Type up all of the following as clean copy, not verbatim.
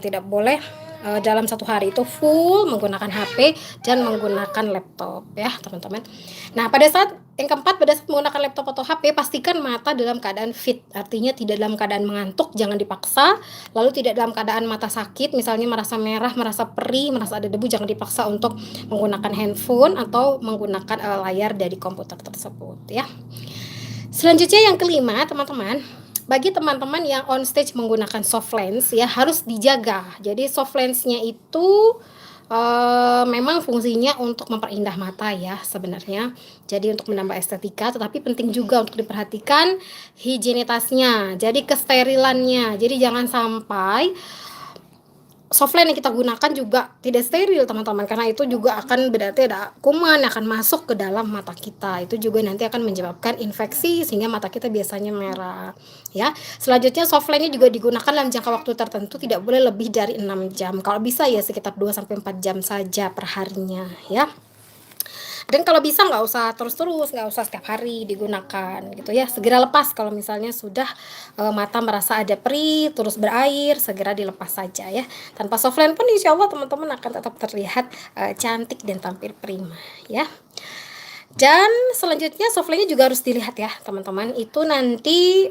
tidak boleh dalam satu hari itu full menggunakan HP dan menggunakan laptop ya teman-teman. Nah pada saat yang keempat, pada saat menggunakan laptop atau HP, pastikan mata dalam keadaan fit, artinya tidak dalam keadaan mengantuk, jangan dipaksa, lalu tidak dalam keadaan mata sakit, misalnya merasa merah, merasa perih, merasa ada debu, jangan dipaksa untuk menggunakan handphone atau menggunakan layar dari komputer tersebut ya. Selanjutnya yang kelima teman-teman, bagi teman-teman yang on stage menggunakan soft lens ya harus dijaga. Jadi soft lensnya itu memang fungsinya untuk memperindah mata ya sebenarnya. Jadi untuk menambah estetika, tetapi penting juga untuk diperhatikan higienitasnya. Jadi kesterilannya. Jadi jangan sampai softline yang kita gunakan juga tidak steril teman-teman, karena itu juga akan berarti ada kuman yang akan masuk ke dalam mata kita, itu juga nanti akan menyebabkan infeksi sehingga mata kita biasanya merah ya. Selanjutnya softline-nya juga digunakan dalam jangka waktu tertentu, tidak boleh lebih dari 6 jam, kalau bisa ya sekitar 2-4 jam saja per harinya ya. Dan kalau bisa nggak usah terus-terus, nggak usah setiap hari digunakan gitu ya. Segera lepas kalau misalnya sudah mata merasa ada perih, terus berair, segera dilepas saja ya. Tanpa softline pun insya Allah teman-teman akan tetap terlihat cantik dan tampil prima ya. Dan selanjutnya softline-nya juga harus dilihat ya teman-teman. Itu nanti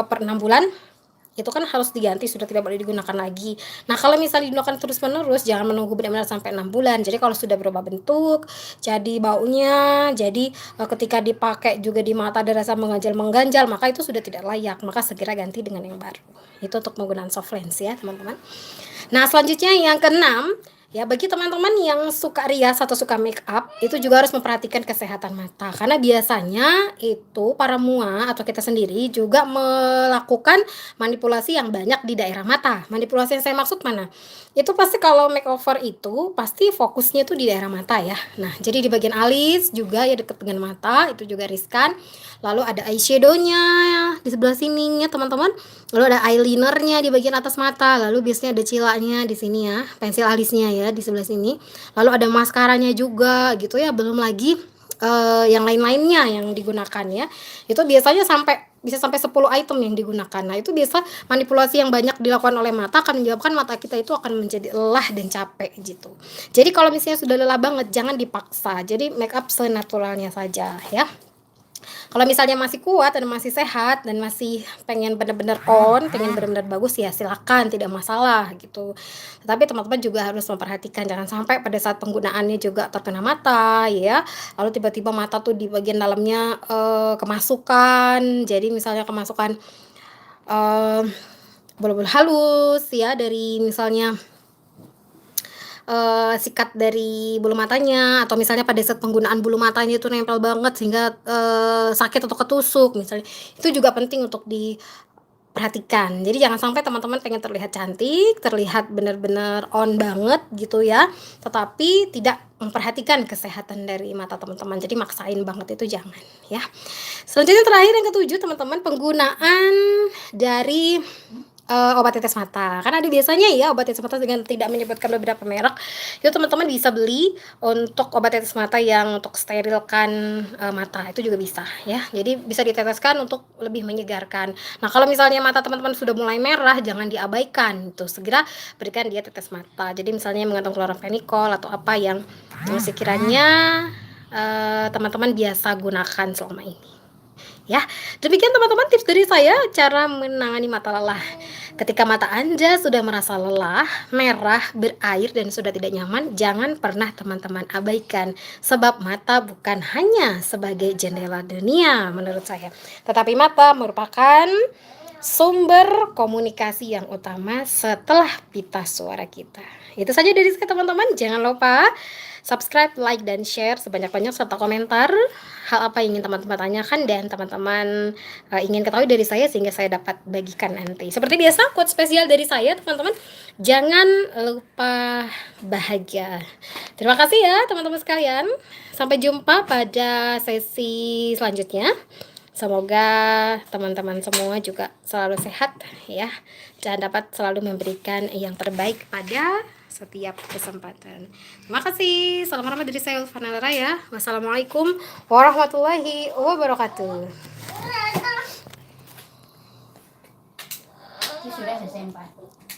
per 6 bulan itu kan harus diganti, sudah tidak boleh digunakan lagi. Nah kalau misalnya digunakan terus menerus, jangan menunggu benar-benar sampai 6 bulan. Jadi kalau sudah berubah bentuk, jadi baunya, jadi ketika dipakai juga di mata ada rasa mengganjal, maka itu sudah tidak layak, maka segera ganti dengan yang baru. Itu untuk penggunaan soft lens ya teman-teman. Nah selanjutnya yang keenam, ya bagi teman-teman yang suka rias atau suka make up, itu juga harus memperhatikan kesehatan mata. Karena biasanya itu para mua atau kita sendiri juga melakukan manipulasi yang banyak di daerah mata. Manipulasi yang saya maksud mana? Itu pasti kalau makeover itu pasti fokusnya itu di daerah mata ya. Nah jadi di bagian alis juga ya dekat dengan mata, itu juga riskan. Lalu ada eyeshadow-nya di sebelah sininya teman-teman. Lalu ada eyelinernya di bagian atas mata. Lalu biasanya ada cilaknya di sini ya, pensil alisnya ya di sebelah sini. Lalu ada maskaranya juga gitu ya. Belum lagi yang lain-lainnya yang digunakan ya. Itu biasanya bisa sampai 10 item yang digunakan. Nah itu biasa manipulasi yang banyak dilakukan oleh mata akan menyebabkan mata kita itu akan menjadi lelah dan capek gitu. Jadi kalau misalnya sudah lelah banget jangan dipaksa. Jadi make up senaturalnya saja ya. Kalau misalnya masih kuat dan masih sehat dan masih pengen benar-benar pengen benar-benar bagus ya silakan, tidak masalah gitu. Tetapi teman-teman juga harus memperhatikan jangan sampai pada saat penggunaannya juga terkena mata ya. Lalu tiba-tiba mata tuh di bagian dalamnya kemasukan. Jadi misalnya kemasukan bola-bola halus ya dari misalnya sikat dari bulu matanya, atau misalnya pada saat penggunaan bulu matanya itu nempel banget sehingga sakit atau ketusuk misalnya, itu juga penting untuk diperhatikan. Jadi jangan sampai teman-teman pengen terlihat cantik, terlihat benar-benar on banget gitu ya, tetapi tidak memperhatikan kesehatan dari mata teman-teman. Jadi maksain banget itu jangan ya. Selanjutnya terakhir yang ketujuh teman-teman, penggunaan dari obat tetes mata. Karena ada biasanya ya obat tetes mata dengan tidak menyebutkan beberapa merek. Itu teman-teman bisa beli untuk obat tetes mata yang untuk sterilkan mata. Itu juga bisa ya. Jadi bisa diteteskan untuk lebih menyegarkan. Nah, kalau misalnya mata teman-teman sudah mulai merah, jangan diabaikan. Itu segera berikan dia tetes mata. Jadi misalnya mengandung chloramphenicol atau apa yang sekiranya teman-teman biasa gunakan selama ini. Ya, demikian teman-teman tips dari saya cara menangani mata lelah. Ketika mata Anda sudah merasa lelah, merah, berair, dan sudah tidak nyaman, jangan pernah teman-teman abaikan. Sebab mata bukan hanya sebagai jendela dunia menurut saya, tetapi mata merupakan sumber komunikasi yang utama setelah pita suara kita. Itu saja dari saya teman-teman. Jangan lupa subscribe, like, dan share sebanyak-banyak serta komentar hal apa yang ingin teman-teman tanyakan dan teman-teman ingin ketahui dari saya sehingga saya dapat bagikan nanti. Seperti biasa, quote spesial dari saya teman-teman, jangan lupa bahagia. Terima kasih ya teman-teman sekalian. Sampai jumpa pada sesi selanjutnya. Semoga teman-teman semua juga selalu sehat ya, dan dapat selalu memberikan yang terbaik pada setiap kesempatan. Terima kasih. Salam hormat dari saya Ulfana Raya. Wassalamualaikum warahmatullahi wabarakatuh. Ini sudah selesai 4.